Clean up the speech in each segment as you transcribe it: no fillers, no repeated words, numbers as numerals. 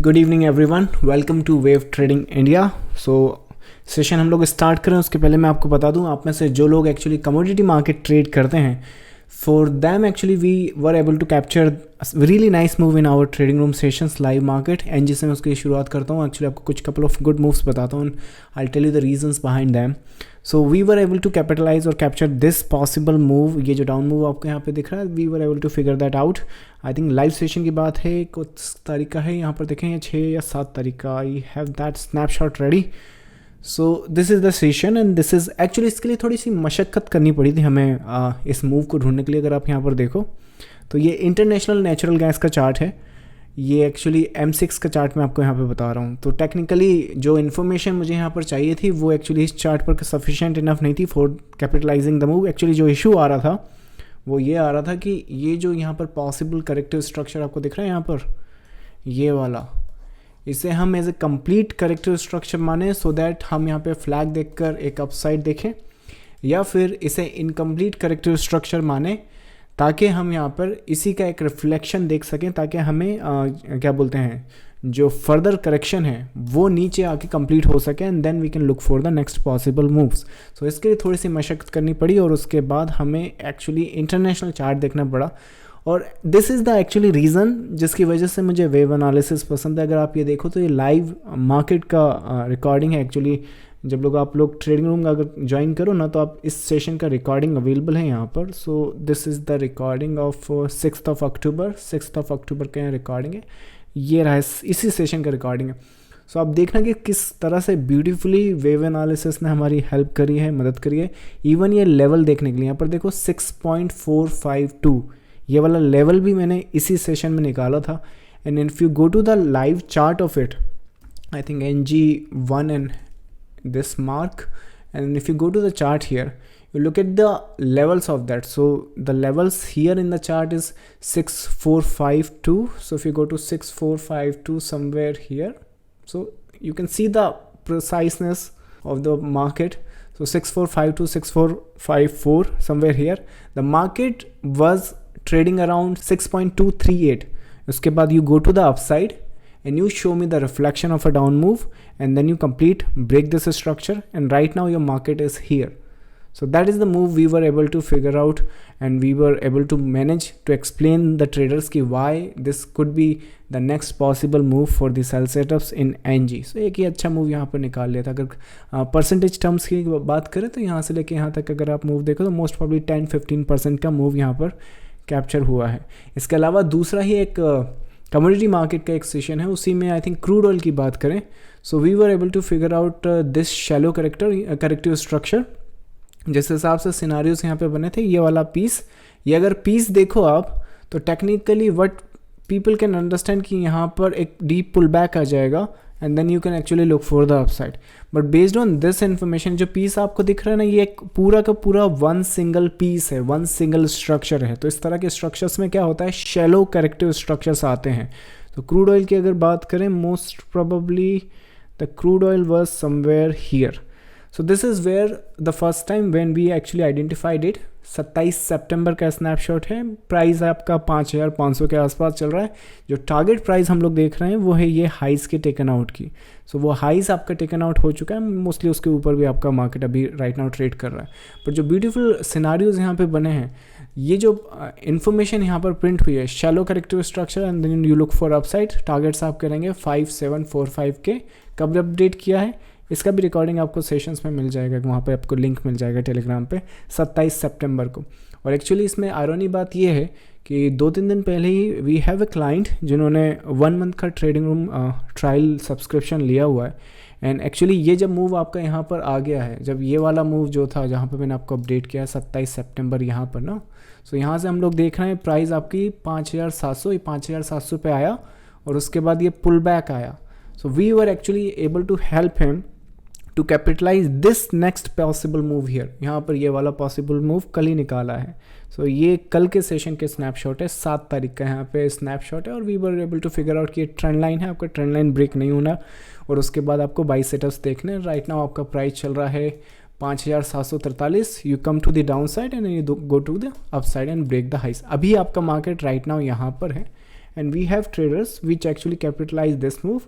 Good evening everyone, welcome to wave trading India. So session हम लोग start करें उसके पहले मैं आपको बता दूं, आप में से जो लोग एक्चुअली कमोडिटी मार्केट ट्रेड करते हैं, for them actually we were able to capture really nice move in our trading room sessions live market. And जिससे मैं उसकी शुरुआत करता हूँ, एक्चुअली आपको कुछ कपल ऑफ गुड मूव्स बताता हूँ, I tell you the reasons behind them. So we were able to capitalize और कैप्चर दिस पॉसिबल मूव। ये जो डाउन मूव आपको यहाँ पे दिख रहा है, we were able to figure that out. I think live session की बात है, कुछ तारीख का है यहाँ पर देखें, ये 6 या 7 तारीख का। I have that snapshot ready. So this is the session and this is actually, इसके लिए थोड़ी सी मशक्क़त करनी पड़ी थी हमें इस मूव को ढूंढने के लिए। अगर आप यहाँ पर देखो तो ये इंटरनेशनल नेचुरल गैस का चार्ट है। ये एक्चुअली M6 का चार्ट मैं आपको यहाँ पे बता रहा हूँ। तो टेक्निकली जो इन्फॉर्मेशन मुझे यहाँ पर चाहिए थी वो एक्चुअली इस चार्ट पर सफिशिएंट इनफ नहीं थी for capitalising the move. Actually जो इशू आ रहा था वो ये आ रहा था कि ये जो यहाँ पर पॉसिबल करेक्टिव स्ट्रक्चर आपको दिख रहा है यहाँ पर, ये वाला, इसे हम as a complete corrective structure माने, सो दैट हम यहाँ पे फ्लैग देखकर एक अपसाइड देखें, या फिर इसे इनकम्प्लीट करेक्टिव स्ट्रक्चर माने ताकि हम यहाँ पर इसी का एक रिफ्लेक्शन देख सकें, ताकि हमें क्या बोलते हैं, जो फर्दर करेक्शन है वो नीचे आके कंप्लीट हो सके and then we can look for the next possible moves. So इसके लिए थोड़ी सी मशक्क़त करनी पड़ी और उसके बाद हमें एक्चुअली इंटरनेशनल चार्ट देखना पड़ा। और this is the actually reason जिसकी वजह से मुझे वेव एनालिसिस पसंद है। अगर आप ये देखो तो ये लाइव मार्केट का रिकॉर्डिंग है। एक्चुअली जब आप लोग ट्रेडिंग रूम का अगर ज्वाइन करो ना, तो आप इस सेशन का रिकॉर्डिंग अवेलेबल है यहाँ पर। सो this is the recording of 6 अक्टूबर। 6 अक्टूबर का यहाँ रिकॉर्डिंग है, ये रहा इसी सेशन का रिकॉर्डिंग है। सो आप देखना कि किस तरह से ब्यूटीफुली वेव एनालिसिस ने हमारी हेल्प करी है, मदद करी है। इवन ये लेवल देखने के लिए यहाँ पर देखो 6.452, ये वाला लेवल भी मैंने इसी सेशन में निकाला था। And if you go to the live chart of it, I think NG1 and this mark, and if you go to the chart here, you look at the levels of that. So the levels here in the chart is 6452. So if you go to 6452 somewhere here, so you can see the preciseness of the market. So 6452, 6454 somewhere here, the market was trading around 6.238. उसके बाद you go to the upside and you show me the reflection of a down move, and then you break this structure, and right now your market is here. So that is the move we were able to figure out, and we were able to manage to explain the traders ki why this could be the next possible move for the sell setups in NG. So एक ही अच्छा move यहाँ पर निकाल लिया था। अगर percentage terms की बात करें तो यहाँ से लेके यहाँ तक अगर आप मूव देखो तो मोस्ट प्रॉब्ली 10-15% का मूव यहाँ पर कैप्चर हुआ है। इसके अलावा दूसरा ही एक कमोडिटी मार्केट का एक सेशन है, उसी में आई थिंक क्रूड ऑयल की बात करें। So we were able to figure out this shallow corrective structure. जिस हिसाब से सिनारियोज यहाँ पे बने थे, ये वाला पीस, ये अगर पीस देखो आप तो technically what people can understand कि यहाँ पर एक डीप पुल बैक आ जाएगा and then you can actually look for the upside. But based on this information, जो पीस आपको दिख रहा है ना, ये एक पूरा का पूरा वन सिंगल पीस है, वन सिंगल स्ट्रक्चर है। तो इस तरह के स्ट्रक्चर्स में क्या होता है, शैलो करेक्टिव स्ट्रक्चर्स आते हैं। तो क्रूड ऑयल की अगर बात करें, most probably the crude oil was somewhere here. So this is where the first time when we actually identified it. 27 सितंबर का स्नैपशॉट है। प्राइस आपका 5500 के आसपास चल रहा है। जो टारगेट प्राइस हम लोग देख रहे हैं वो है ये हाइस के टेकन आउट की। सो वो हाइस आपका टेकन आउट हो चुका है, मोस्टली उसके ऊपर भी आपका मार्केट अभी राइट नाउ ट्रेड कर रहा है। पर जो ब्यूटीफुल सिनारियोज यहाँ पे बने हैं, ये जो इन्फॉर्मेशन यहाँ पर प्रिंट हुई है, shallow corrective structure and then you look for upside, targets आप करेंगे 5745 के। कब अपडेट किया है इसका भी रिकॉर्डिंग आपको सेशंस में मिल जाएगा, वहाँ पे आपको लिंक मिल जाएगा टेलीग्राम पे, 27 सितंबर को। और एक्चुअली इसमें आयरनी बात ये है कि 2-3 दिन पहले ही वी हैव ए क्लाइंट जिन्होंने 1 मंथ का ट्रेडिंग रूम ट्रायल सब्सक्रिप्शन लिया हुआ है। एंड एक्चुअली ये जब मूव आपका यहाँ पर आ गया है, जब ये वाला मूव जो था जहाँ पर मैंने आपको अपडेट किया है 27 सितंबर यहाँ पर ना, सो यहाँ से हम लोग देख रहे हैं प्राइस आपकी 5700 पे आया और उसके बाद ये पुल बैक आया। So we were actually able to help him to capitalize this next possible move here. यहाँ पर ये वाला पॉसिबल मूव कल ही निकाला है। सो ये कल के सेशन के स्नैपशॉट है, 7 तारीख का यहाँ पे स्नैपशॉट है। और we were able to figure out कि ये ट्रेंड लाइन है, आपका ट्रेंड लाइन ब्रेक नहीं होना और उसके बाद आपको बाई सेटअप्स देखने। राइट नाउ आपका प्राइस चल रहा है 5743। You come to the down side and you go to the up side and break the highs. अभी आपका मार्केट राइट नाउ यहाँ पर है and we have traders which actually capitalize this move.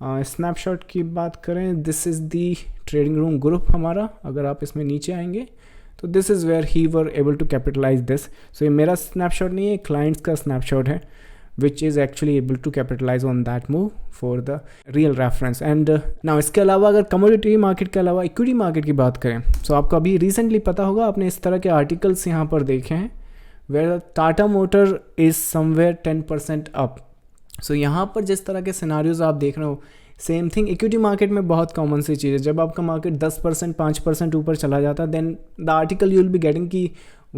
Snapshot की बात करें, this is the trading room group हमारा. अगर आप इसमें नीचे आएंगे तो this is where he were able to capitalize this. So ये मेरा स्नैपशॉट नहीं है, क्लाइंट्स का स्नैपशॉट है which is actually able to capitalize on that move for the real reference. And now इसके अलावा अगर कमोडिटी मार्केट के अलावा इक्विटी मार्केट की बात करें, so आपको अभी रिसेंटली पता होगा, आपने इस तरह के आर्टिकल्स यहाँ पर देखे हैं where Tata motor is somewhere 10% up. So यहाँ पर जिस तरह के सिनारियोज आप देख रहे हो, सेम थिंग इक्विटी मार्केट में बहुत कॉमन सी चीज़ है. जब आपका मार्केट 10% 5% ऊपर चला जाता है, then the article you will be getting की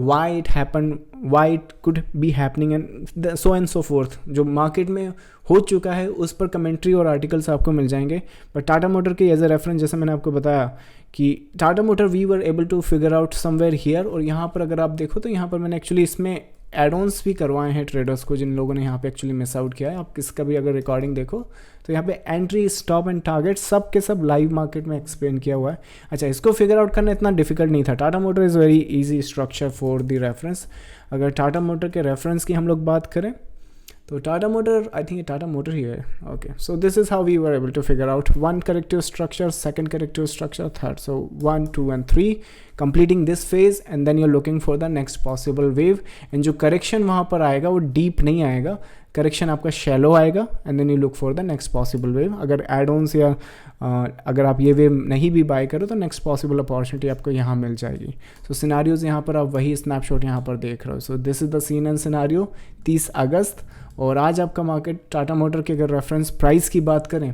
why it happened, why it could be happening and so and so forth. जो मार्केट में हो चुका है उस पर कमेंट्री और आर्टिकल्स आपको मिल जाएंगे. बट टाटा मोटर के एज ए रेफरेंस, जैसे मैंने आपको बताया कि Tata motor we were able to figure out somewhere here. और यहाँ पर अगर आप देखो तो यहाँ पर मैंने एक्चुअली इसमें एड-ऑन्स भी करवाए हैं ट्रेडर्स को, जिन लोगों ने यहाँ पे एक्चुअली मिस आउट किया है. आप किसका भी अगर रिकॉर्डिंग देखो तो यहाँ पे एंट्री, स्टॉप एंड टारगेट सब के सब लाइव मार्केट में एक्सप्लेन किया हुआ है. अच्छा, इसको फिगर आउट करना इतना डिफिकल्ट नहीं था. Tata motor is very easy structure for the reference. अगर टाटा मोटर के रेफरेंस की हम लोग बात करें तो टाटा मोटर, आई थिंक ये टाटा मोटर ही है. Okay, so this is how we were able to figure out one corrective structure, second corrective structure, third. So 1 2 and 3 completing this phase and then you are looking for the next possible wave. And जो correction वहाँ पर आएगा वो deep नहीं आएगा, correction आपका shallow आएगा and then you look for the next possible wave. अगर एड ऑन्स या अगर आप ये वेव नहीं भी बाय करो तो नेक्स्ट पॉसिबल अपॉर्चुनिटी आपको यहाँ मिल जाएगी. सो सिनारियोज यहाँ पर आप वही स्नैपशॉट यहाँ पर देख रहे हो. So this is the scene and scenario 30 अगस्त. और आज आपका मार्केट टाटा मोटर के अगर रेफरेंस प्राइस की बात करें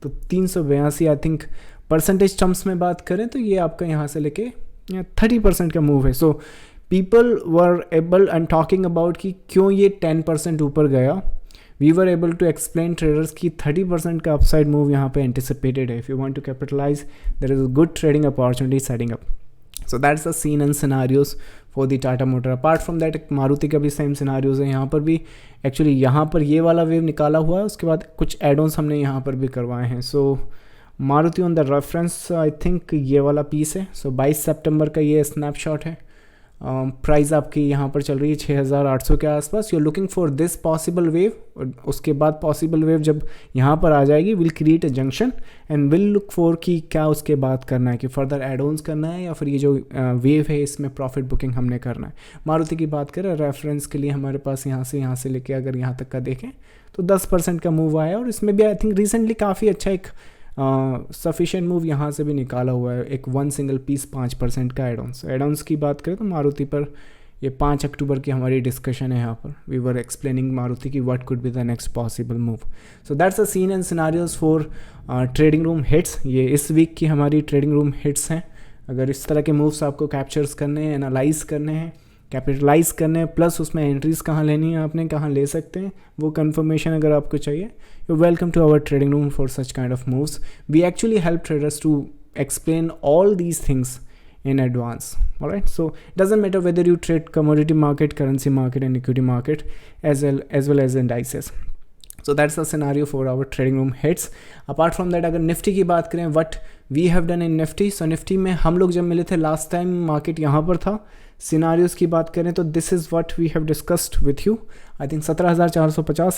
तो 382 आई थिंक परसेंटेज टर्म्स में बात करें तो ये आपका यहाँ से लेके 30% का मूव है. So people were able and talking about कि क्यों ये 10% ऊपर गया. We were able to explain traders की 30% का अपसाइड मूव यहाँ पे एंटिसिपेटेड है. If you want to capitalize, there is a good trading opportunity setting up. So that's the scene and scenarios for the Tata motor. Apart from that Maruti का भी same scenarios है. यहाँ पर भी एक्चुअली यहाँ पर ये वाला वेव निकाला हुआ है, उसके बाद कुछ एड-ऑन्स हमने यहाँ पर भी करवाए हैं. So Maruti on the reference I think ये वाला पीस है. सो 22 सितंबर का ये स्नैपशॉट है. प्राइस आपकी यहाँ पर चल रही है 6800 के आसपास. You are looking for this possible wave. उसके बाद पॉसिबल वेव जब यहाँ पर आ जाएगी, will create a junction and will look for कि क्या उसके बाद करना है, कि फर्दर एड-ऑन्स करना है या फिर ये जो वेव है इसमें प्रॉफिट बुकिंग हमने करना है. मारुति की बात करें रेफरेंस के लिए, हमारे पास यहाँ से लेके अगर यहाँ तक का देखें तो 10% का मूव आया. और इसमें भी आई थिंक रिसेंटली काफ़ी अच्छा एक सफिशिएंट मूव यहाँ से भी निकाला हुआ है. एक वन सिंगल पीस 5% का एड-ऑन्स की बात करें तो मारुति पर ये 5 अक्टूबर की हमारी डिस्कशन है. यहाँ पर वी वर एक्सप्लेनिंग मारुति की what could be the next possible move. So that's a scene and scenarios for trading room hits. ये इस वीक की हमारी ट्रेडिंग रूम हिट्स हैं. अगर इस तरह के मूव्स आपको कैप्चर्स करने हैं, एनालाइज करने हैं, कैपिटलाइज करने हैं, प्लस उसमें एंट्रीज कहाँ लेनी है, आपने कहाँ ले सकते हैं, वो कंफर्मेशन अगर आपको चाहिए, you welcome to our trading room for such kind of moves. We actually help traders to explain all these things in advance. All right, so it doesn't matter whether you trade commodity market, currency market and equity market as well as indices. So that's the scenario for our trading room hits. Apart from that, अगर Nifty की बात करें, what we have done in Nifty, so Nifty में हम लोग जब मिले थे लास्ट टाइम मार्केट यहाँ पर था. सिनारियोज की बात करें तो this is what we have discussed with you. I think 17,450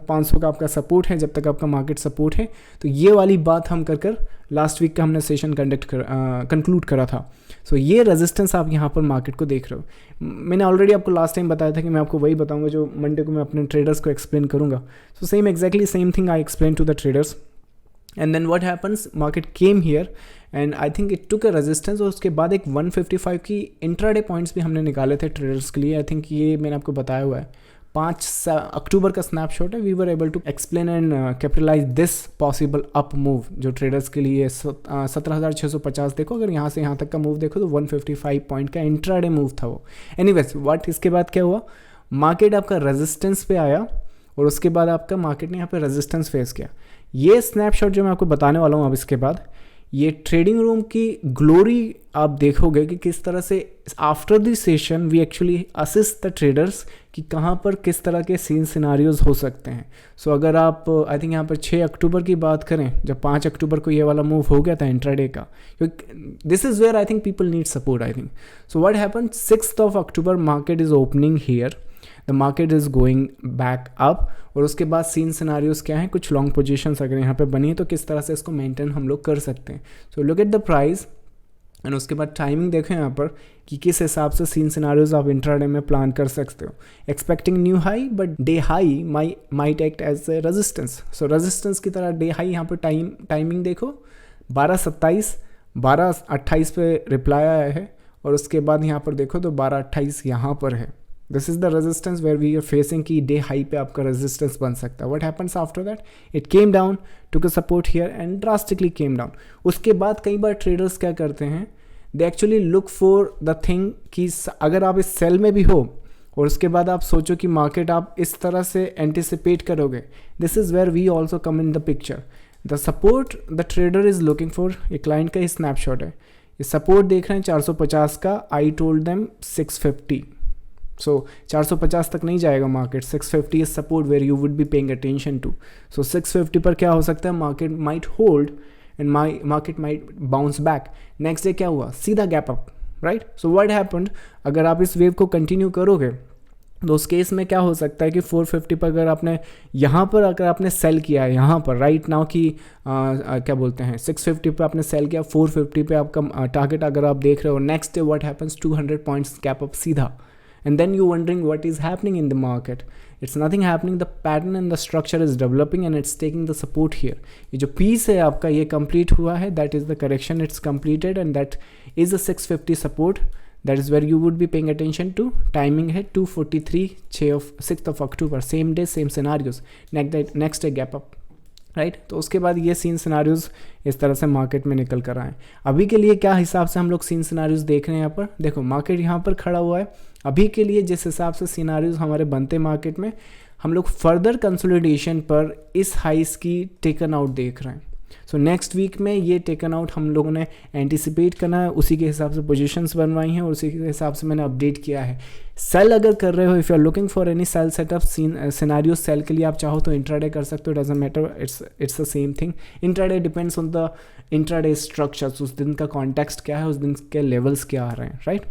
500 का आपका सपोर्ट है. जब तक आपका मार्केट सपोर्ट है तो ये वाली बात हम कर लास्ट वीक का हमने सेशन कंक्लूड करा था. सो ये रेजिस्टेंस आप यहाँ पर मार्केट को देख रहे हो. मैंने ऑलरेडी आपको लास्ट टाइम बताया था कि मैं आपको वही बताऊंगा जो मंडे को मैं अपने ट्रेडर्स को एक्सप्लेन करूँगा. So same exactly same thing I explain to the traders. And then what happens, market came here and I think it took a resistance. और उसके बाद एक 155 की इंट्राडे पॉइंट्स भी हमने निकाले थे ट्रेडर्स के लिए. आई थिंक ये मैंने आपको बताया हुआ है. 5 अक्टूबर का स्नैपशॉट है. We were able to explain and capitalize this possible up move जो ट्रेडर्स के लिए 17,650 देखो. अगर यहाँ से यहाँ तक का मूव देखो तो 155 पॉइंट का इंट्राडे मूव था वो. एनीवेज व्हाट, इसके बाद क्या हुआ, मार्केट आपका रेजिस्टेंस पे आया और उसके बाद आपका मार्केट ने यहाँ पे रेजिस्टेंस फेस किया. ये स्नैपशॉट जो मैं आपको बताने वाला हूँ अब इसके बाद, ये ट्रेडिंग रूम की ग्लोरी आप देखोगे कि किस तरह से after the session we actually assist the traders कि कहाँ पर किस तरह के सीन सिनारियोज हो सकते हैं. सो अगर आप आई थिंक यहाँ पर 6 अक्टूबर की बात करें, जब 5 अक्टूबर को ये वाला मूव हो गया था इंट्राडे का, क्योंकि this is where I think people need support I think. So what happen, 6th of October market is opening here. The market is going back up, और उसके बाद सीन सिनारियोज क्या हैं, कुछ लॉन्ग पोजीशंस अगर यहाँ पे बनी है तो किस तरह से इसको मेंटेन हम लोग कर सकते हैं. So look at the price and उसके बाद टाइमिंग देखें यहाँ पर कि किस हिसाब से सीन सिनारियोज आप इंट्राडे में प्लान कर सकते हो. Expecting new high, but day high might act as a resistance. So resistance की तरह डे हाई यहाँ पर टाइमिंग देखो 12:27, 12:28 पे रिप्लाई आया है, और उसके बाद यहाँ पर देखो तो 12:28 यहाँ पर है. This is the resistance where we are facing कि डे हाई पे आपका रेजिस्टेंस बन सकता है. What happens after that, it came down, took a support here and drastically came down. उसके बाद कई बार ट्रेडर्स क्या करते हैं, they actually look for the thing कि अगर आप इस सेल में भी हो और उसके बाद आप सोचो कि मार्केट आप इस तरह से एंटिसिपेट करोगे, this is where we also come in the picture. The support the trader is looking for, ये क्लाइंट का ही स्नैपशॉट है, ये सपोर्ट देख रहे हैं 450 का. I told them 650. सो 450 तक नहीं जाएगा market, 650 is support where you would be paying attention to. So 650 पर क्या हो सकता है, market might hold and market might bounce back. Next day क्या हुआ, सीधा gap up, right. So what happened, अगर आप इस वेव को कंटिन्यू करोगे तो उस केस में क्या हो सकता है कि 450 पर अगर आपने यहाँ पर अगर आपने सेल किया है यहाँ पर राइट नाउ कि क्या बोलते हैं 650 पे आपने सेल किया, 450 पे आपका टारगेट अगर आप देख रहे हो, next day what happens 200 points gap up सीधा. And then you wondering what is happening in the market. It's nothing happening, the pattern and the structure is developing and it's taking the support here. ये जो piece है आपका ये complete हुआ है, that is the correction, it's completed and that is the 650 support. That is where you would be paying attention to. Timing है 2:43, 6th of October, same day, same scenarios. Next day gap up. Right तो उसके बाद ये scene scenarios इस तरह से market में निकल कर आए. अभी के लिए क्या हिसाब से हम लोग सीन सिनारियोज देख रहे हैं, यहाँ पर देखो मार्केट यहाँ पर खड़ा हुआ है. अभी के लिए जिस हिसाब से सिनारियोज हमारे बनते मार्केट में, हम लोग फर्दर कंसोलिडेशन पर इस हाइस की टेकन आउट देख रहे हैं. सो नेक्स्ट वीक में ये टेकन आउट हम लोगों ने एंटिसिपेट करना है, उसी के हिसाब से पोजीशंस बनवाई हैं और उसी के हिसाब से मैंने अपडेट किया है. सेल अगर कर रहे हो, if you are looking for any sell setup scenario, sell के लिए आप चाहो तो इंट्राडे कर सकते हो, doesn't matter, it's the same thing. Intraday depends on the intraday structures, उस दिन का कॉन्टेक्स्ट क्या है, उस दिन के लेवल्स क्या आ रहे हैं, राइट.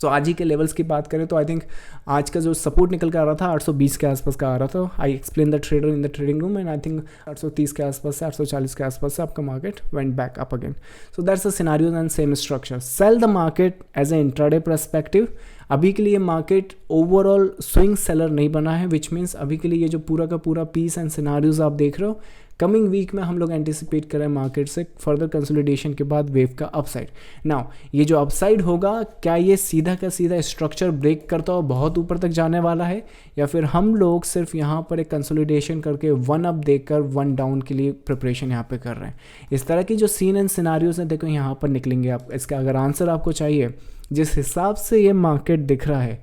तो आज ही के लेवल्स की बात करें तो आई थिंक आज का जो सपोर्ट निकल कर आ रहा था 820 के आसपास का आ रहा था. I explain the trader in the trading room and I think 830 के आसपास से 840 के आसपास से आपका market went back up again. So that's a scenario and same structure. Sell the market as a intraday perspective. अभी के लिए मार्केट ओवरऑल स्विंग सेलर नहीं बना है, विच मीन्स अभी के लिए ये जो पूरा का पूरा पीस एंड सिनारियोज आप देख रहे हो, कमिंग वीक में हम लोग एंटिसिपेट करें मार्केट से फर्दर कंसोलिडेशन के बाद वेव का अपसाइड. नाउ ये जो अपसाइड होगा, क्या ये सीधा का सीधा स्ट्रक्चर ब्रेक करता हो बहुत ऊपर तक जाने वाला है, या फिर हम लोग सिर्फ यहाँ पर एक कंसोलिडेशन करके वन अप देकर वन डाउन के लिए प्रिपरेशन यहाँ पे कर रहे हैं. इस तरह की जो सीन एंड सिनारियोज हैं देखो यहाँ पर निकलेंगे. आप इसका अगर आंसर आपको चाहिए, जिस हिसाब से ये मार्केट दिख रहा है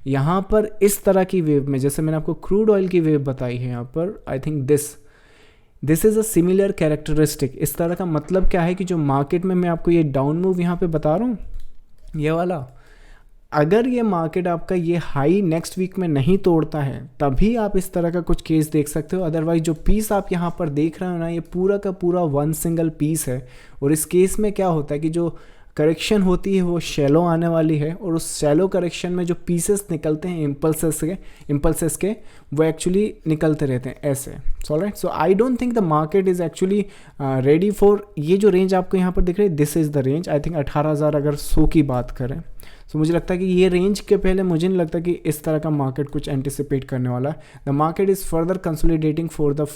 यहाँ पर इस तरह की वेव में, जैसे मैंने आपको क्रूड ऑयल की वेव बताई है यहाँ पर, I think this is a similar characteristic. इस तरह का मतलब क्या है कि जो मार्केट में मैं आपको ये डाउन मूव यहाँ पे बता रहा हूँ, ये वाला, अगर ये मार्केट आपका ये हाई नेक्स्ट वीक में नहीं तोड़ता है तभी आप इस तरह का कुछ केस देख सकते हो. अदरवाइज जो पीस आप यहाँ पर देख रहे हो ना, ये पूरा का पूरा वन सिंगल पीस है. और इस केस में क्या होता है कि जो करेक्शन होती है वो शैलो आने वाली है, और उस शैलो करेक्शन में जो पीसेस निकलते हैं इम्पल्सेस के वो एक्चुअली निकलते रहते हैं ऐसे. Alright, so I don't think the market is actually ready for ये जो रेंज आपको यहाँ पर दिख रही है, this is the range. I think 18,000 अगर 100 की बात करें, सो मुझे लगता है कि ये रेंज के पहले मुझे नहीं लगता कि इस तरह का मार्केट कुछ एंटिसिपेट करने वाला है. The market is further consolidating for the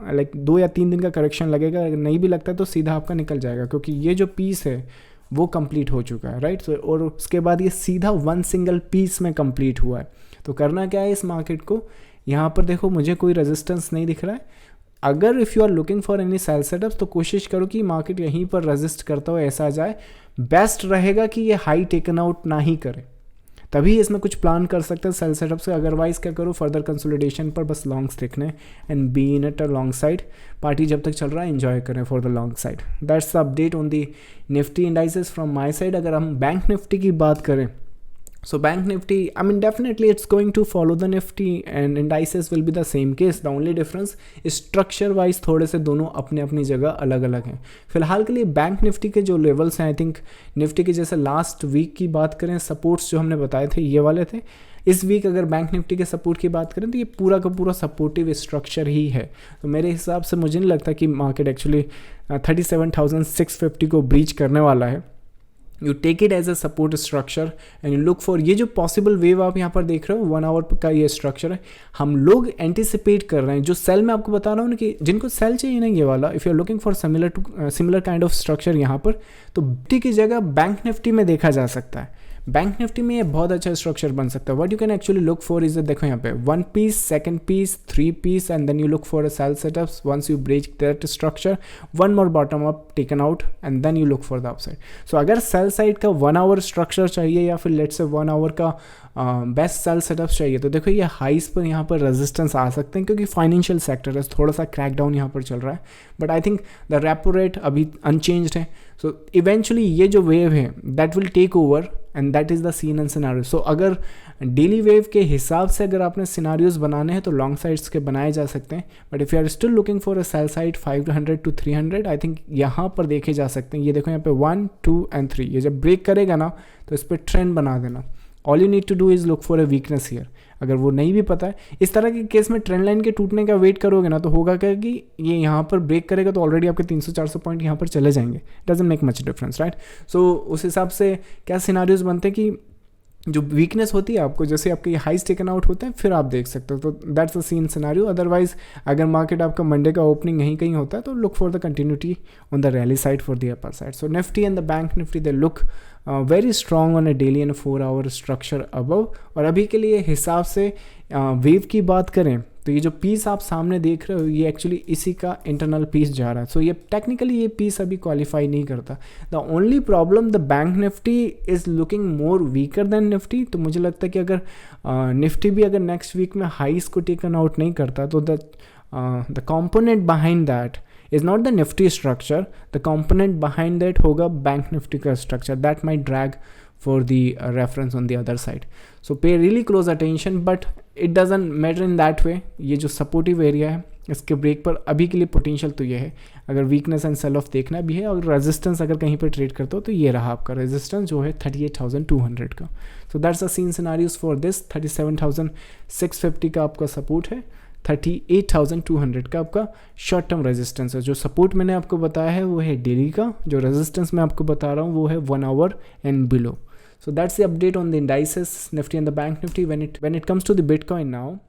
like 2 या 3 दिन का करेक्शन लगेगा. अगर नहीं भी लगता तो सीधा आपका निकल जाएगा, क्योंकि ये जो पीस है वो कंप्लीट हो चुका है, राइट. और उसके बाद ये सीधा वन सिंगल पीस में कंप्लीट हुआ है. तो करना क्या है इस मार्केट को, यहाँ पर देखो मुझे कोई रेजिस्टेंस नहीं दिख रहा है. अगर if you are looking for any sell setups तो कोशिश करो कि मार्केट यहीं पर रेजिस्ट करता हुआ ऐसा आ जाए. बेस्ट रहेगा कि ये हाई टेकन आउट ना ही करे, तभी इसमें कुछ प्लान कर सकते हैं सेल सेटअप से. अदरवाइज क्या करो, फर्दर कंसोलिडेशन पर बस लॉन्ग्स देखने and be in at a long side. Party जब तक चल रहा है एंजॉय करें for the long side. That's the update on the Nifty indices from my side. अगर हम बैंक निफ्टी की बात करें So Bank Nifty, I mean, definitely it's going to follow the Nifty and indices will be the same case. The only difference is structure wise थोड़े से दोनों अपने अपनी जगह अलग अलग हैं. फिलहाल के लिए बैंक निफ्टी के जो लेवल्स हैं, आई थिंक निफ्टी के जैसे लास्ट वीक की बात करें, सपोर्ट्स जो हमने बताए थे ये वाले थे. इस वीक अगर बैंक निफ्टी के सपोर्ट की बात करें तो ये पूरा का पूरा सपोर्टिव स्ट्रक्चर ही है. तो मेरे हिसाब से मुझे नहीं लगता कि मार्केट एक्चुअली 37,650 को ब्रीच करने वाला है. You take it as a support structure and you look for ये जो पॉसिबल वेव आप यहाँ पर देख रहे हो 1 आवर का ये स्ट्रक्चर है. हम लोग एंटिसिपेट कर रहे हैं जो सेल मैं आपको बता रहा हूँ ना, कि जिनको सेल चाहिए ना ये वाला, if you are looking for similar kind of structure यहाँ पर, तो निफ्टी की जगह बैंक निफ्टी में देखा जा सकता है. बैंक निफ्टी में ये बहुत अच्छा स्ट्रक्चर बन सकता है. What you can actually look for is देखो यहाँ पे 1 piece, second piece, 3 piece and then you look for a sell setups. Once you break that structure, one more bottom up taken out and then you look for the upside. So अगर sell side का 1 our structure चाहिए या फिर let's say 1 our का best cell setups चाहिए, तो देखो ये हाइस पर यहाँ पर रेजिस्टेंस आ सकते हैं क्योंकि फाइनेंशियल सेक्टर है, थोड़ा सा क्रैकडाउन यहाँ पर चल रहा है. But I think the repo rate अभी अनचेंज्ड है. सो इवेंचुअली ये जो वेव है that will take over and that is the scene and scenario. So अगर डेली वेव के हिसाब से अगर आपने सिनारियोज बनाने हैं तो लॉन्ग साइड्स के बनाए जा सकते हैं. But if you are still looking for a sell side 500 to 300, I think यहाँ पर देखे जा सकते हैं. ये देखो यहाँ पे 1, 2 and 3, ये जब ब्रेक करेगा ना तो इस पर ट्रेंड बना देना. All you need to do is look for a weakness here. अगर वो नहीं भी पता है, इस तरह के केस में ट्रेंड लाइन के टूटने का वेट करोगे ना तो होगा क्या कि ये यहाँ पर ब्रेक करेगा तो ऑलरेडी आपके 300-400 पॉइंट यहाँ पर चले जाएंगे. Doesn't make much difference, right. So उस हिसाब से क्या सिनारियोज बनते हैं कि जो वीकनेस होती है आपको, जैसे आपके ये हाइज टेकन आउट होते हैं फिर आप देख सकते हो. तो that's the scene scenario. Otherwise अगर मार्केट आपका मंडे का ओपनिंग यहीं कहीं होता है तो look for the continuity on the rally side for the upper side. So Nifty and the bank Nifty they look very strong on a daily and 4 hour structure above. और अभी के लिए हिसाब से वेव की बात करें तो ये जो पीस आप सामने देख रहे हो ये एक्चुअली इसी का इंटरनल पीस जा रहा है. सो ये टेक्निकली ये पीस अभी क्वालिफाई नहीं करता. The only problem the bank Nifty is looking more weaker then Nifty. तो मुझे लगता है कि अगर निफ्टी भी अगर नेक्स्ट वीक में हाइस को टेकन आउट नहीं करता तो the component behind that is not the nifty structure. The component behind that होगा bank nifty का structure that might drag for the reference on the other side. So pay really close attention, but it doesn't matter in that way. ये जो supportive area है इसके break पर अभी के लिए पोटेंशियल तो ये है. अगर वीकनेस एंड सेल ऑफ देखना भी है और रेजिस्टेंस अगर कहीं पर ट्रेड करते हो तो ये रहा आपका रेजिस्टेंस जो है 38,200 का. So that's the scene scenarios for this. 37,650 का आपका सपोर्ट है, 38,200 का आपका शॉर्ट टर्म रेजिस्टेंस है. जो सपोर्ट मैंने आपको बताया है वो है डेली का, जो रेजिस्टेंस मैं आपको बता रहा हूँ वो है 1 our and below. So that's the update on the indices, Nifty and the Bank Nifty. When it comes to the Bitcoin now,